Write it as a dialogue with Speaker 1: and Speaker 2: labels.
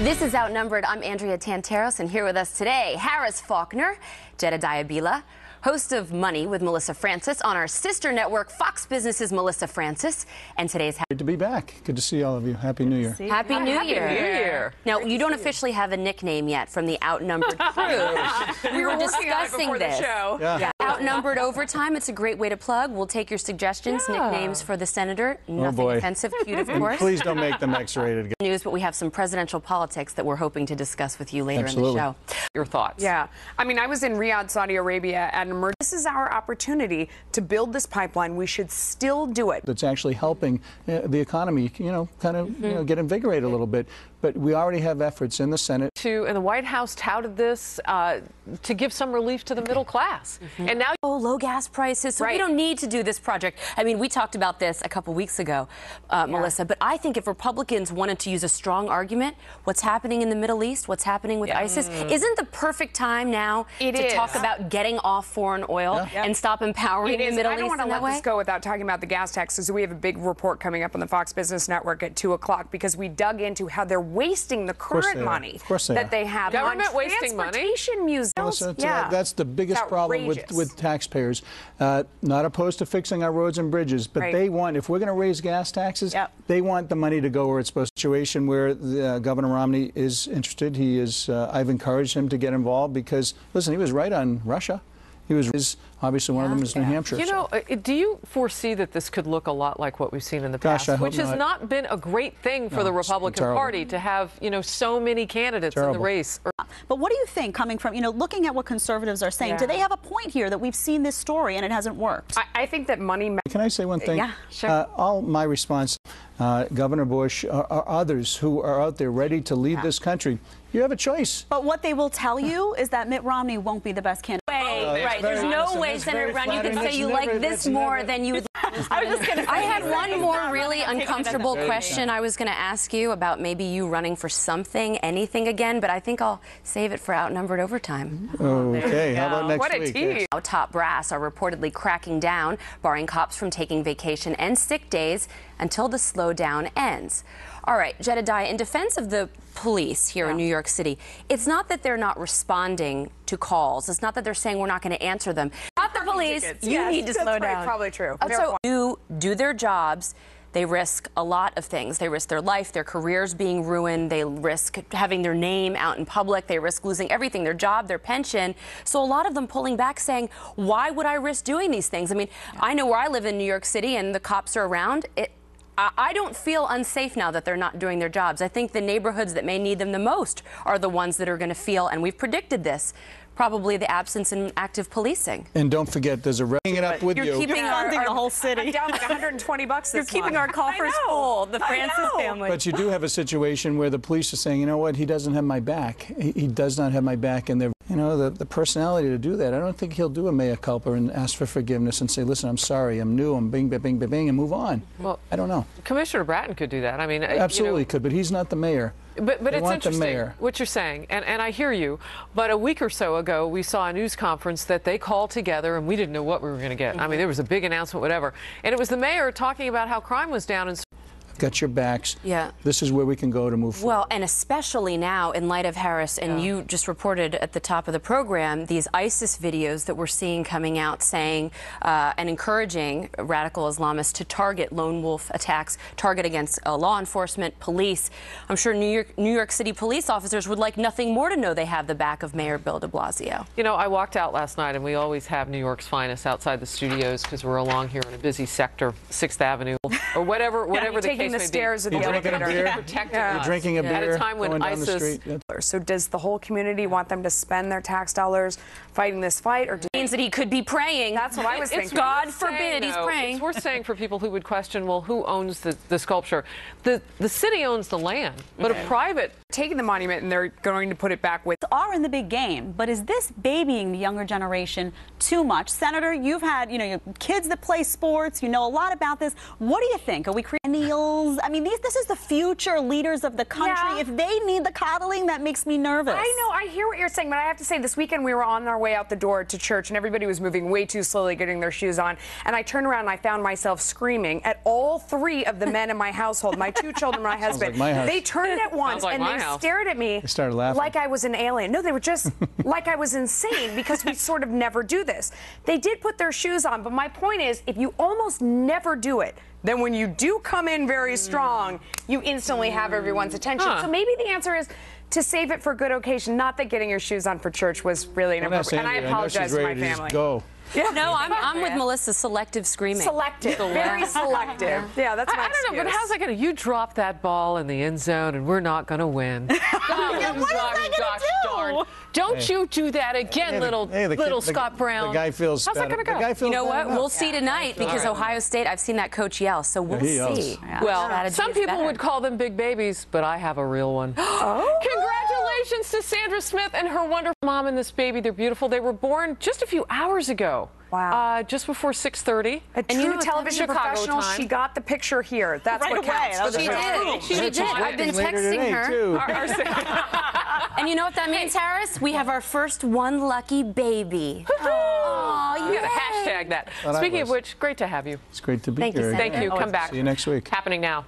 Speaker 1: This is Outnumbered. I'm Andrea Tantaros, and here with us today, Harris Faulkner, Jedediah Bila, host of Money with Melissa Francis on our sister network, Fox Business's Melissa Francis, and today's...
Speaker 2: Great to be back. Good to see all of you. Happy New Year.
Speaker 1: Happy New Year. Now, you don't officially have a nickname yet from the Outnumbered crew. We were discussing this. Yeah. Outnumbered Overtime. It's a great way to plug. We'll take your suggestions, nicknames for the senator. Nothing offensive, cute, of course.
Speaker 2: Please don't make them X-rated.
Speaker 1: News, but we have some presidential politics that we're hoping to discuss with you later in the show.
Speaker 3: Your thoughts?
Speaker 4: Yeah. I mean, I was in Riyadh, Saudi Arabia, and this is our opportunity to build this pipeline. We should still do it.
Speaker 2: That's actually helping the economy, kind of get invigorated a little bit. But we already have efforts in the Senate.
Speaker 3: And the White House touted this to give some relief to the middle class. And now...
Speaker 1: low gas prices, so we don't need to do this project. I mean, we talked about this a couple weeks ago, Melissa, but I think if Republicans wanted to use a strong argument, what's happening in the Middle East, what's happening with ISIS, isn't the perfect time now to talk about getting off foreign oil and stop empowering the Middle East in that way?
Speaker 4: I don't want to let this go without talking about the gas taxes. We have a big report coming up on the Fox Business Network at 2 o'clock because we dug into how they're wasting the current money that they have
Speaker 3: government
Speaker 4: on
Speaker 3: wasting
Speaker 4: transportation museums.
Speaker 2: That's the biggest problem with taxpayers. Not opposed to fixing our roads and bridges, but they want, if we're going to raise gas taxes, they want the money to go where it's supposed to. Situation where Governor Romney is interested. He is. I've encouraged him to get involved because, listen, he was right on Russia. He was obviously one of them is New Hampshire.
Speaker 3: You know, do you foresee that this could look a lot like what we've seen in the past, which has not been a great thing for the Republican Party to have, so many candidates in the race?
Speaker 5: But what do you think, coming from, looking at what conservatives are saying, do they have a point here that we've seen this story and it hasn't worked?
Speaker 4: I think that money...
Speaker 2: Can I say one thing?
Speaker 5: Yeah, sure.
Speaker 2: All my response, Governor Bush, or others who are out there ready to lead this country, you have a choice.
Speaker 5: But what they will tell you is that Mitt Romney won't be the best candidate.
Speaker 1: Right. There's no way, Senator Brown, you could say you like this more than you would. I had one more really uncomfortable question I was going to ask you about maybe you running for something, anything again, but I think I'll save it for Outnumbered Overtime.
Speaker 2: Okay, how about next week?
Speaker 4: What a tease.
Speaker 1: Now, top brass are reportedly cracking down, barring cops from taking vacation and sick days until the slowdown ends. All right, Jedediah, in defense of the police here in New York City, it's not that they're not responding to calls. It's not that they're saying we're not going to answer them. Not the police. You need to slow down.
Speaker 4: Probably true.
Speaker 1: So do their jobs. They risk a lot of things. They risk their life, their careers being ruined. They risk having their name out in public. They risk losing everything, their job, their pension. So a lot of them pulling back saying, why would I risk doing these things? I mean, I know where I live in New York City and the cops are around. I don't feel unsafe now that they're not doing their jobs. I think the neighborhoods that may need them the most are the ones that are going to feel, and we've predicted this, probably the absence in active policing.
Speaker 2: And don't forget, there's a bringing it up with you.
Speaker 5: You're funding the whole city.
Speaker 4: I'm down like $120
Speaker 5: You're keeping our coffers full, the Francis family.
Speaker 2: But you do have a situation where the police are saying, you know what, he doesn't have my back. He does not have my back, and they're, the personality to do that. I don't think he'll do a mea culpa and ask for forgiveness and say, listen, I'm sorry, I'm new, I'm bing, bing, bing, bing, and move on. Well, I don't know.
Speaker 3: Commissioner Bratton could do that. I mean,
Speaker 2: absolutely could, but he's not the mayor.
Speaker 3: But it's interesting what you're saying, and I hear you. But a week or so ago, we saw a news conference that they called together, and we didn't know what we were going to get. I mean, there was a big announcement, whatever. And it was the mayor talking about how crime was down and...
Speaker 2: Got your backs. This is where we can go to move forward.
Speaker 1: Well, and especially now in light of Harris, and you just reported at the top of the program, these ISIS videos that we're seeing coming out saying and encouraging radical Islamists to target lone wolf attacks, target against law enforcement, police. I'm sure New York City police officers would like nothing more to know they have the back of Mayor Bill de Blasio.
Speaker 3: I walked out last night, and we always have New York's finest outside the studios because we're along here in a busy sector, 6th Avenue, or whatever the case.
Speaker 4: The stairs of the
Speaker 2: elevator.
Speaker 3: You're
Speaker 2: drinking a beer
Speaker 3: at a time when ISIS.
Speaker 4: So does the whole community want them to spend their tax dollars fighting this fight, or
Speaker 1: means that he could be praying?
Speaker 4: That's what I was thinking.
Speaker 1: God forbid he's praying.
Speaker 3: It's worth saying for people who would question, well, who owns the sculpture? The city owns the land, but a private
Speaker 4: taking the monument and they're going to put it back with.
Speaker 5: Are in the big game, but is this babying the younger generation too much? Senator, you've had your kids that play sports. You know a lot about this. What do you think? Are we creating millennials. I mean, this is the future leaders of the country. Yeah. If they need the coddling, that makes me nervous.
Speaker 4: I know, I hear what you're saying, but I have to say, this weekend we were on our way out the door to church, and everybody was moving way too slowly, getting their shoes on, and I turned around and I found myself screaming at all three of the men in my household, my two children, my husband.
Speaker 2: Like
Speaker 4: they turned at once and they stared at me.
Speaker 2: They started laughing.
Speaker 4: Like I was an alien. No, they were just like I was insane, because we sort of never do this. They did put their shoes on, but my point is, if you almost never do it, then when you do come in very strong, you instantly have everyone's attention. So maybe the answer is to save it for a good occasion. Not that getting your shoes on for church was really inappropriate. And I apologize to my family.
Speaker 2: Go.
Speaker 1: Yeah. No, I'm with Melissa. Selective screaming.
Speaker 4: Selective. Very selective. Yeah, that's my excuse.
Speaker 3: I don't know, but how's that going to... You drop that ball in the end zone, and we're not going to win.
Speaker 5: What is that going to do?
Speaker 3: Darn. Don't you do that again, little Scott Brown.
Speaker 2: The guy feels
Speaker 3: How's that going to go?
Speaker 1: You know what? We'll see tonight, because Ohio State, I've seen that coach yell, so we'll see.
Speaker 3: Yeah. Well, some people would call them big babies, but I have a real one. Congratulations to Sandra Smith and her wonderful mom and this baby. They're beautiful. They were born just a few hours ago.
Speaker 4: Wow.
Speaker 3: Just before 6:30.
Speaker 4: A true television professional.
Speaker 3: Time.
Speaker 4: She got the picture here. That's
Speaker 5: right
Speaker 4: what
Speaker 5: away.
Speaker 4: counts.
Speaker 1: She did. I've been texting her. And you know what that means, Harris? We have our first one lucky baby.
Speaker 3: Oh, you got to hashtag that. Speaking of which, great to have you.
Speaker 2: It's great to be
Speaker 1: here.
Speaker 2: here.
Speaker 3: Thank you. Come back.
Speaker 2: See you next week.
Speaker 3: Happening now.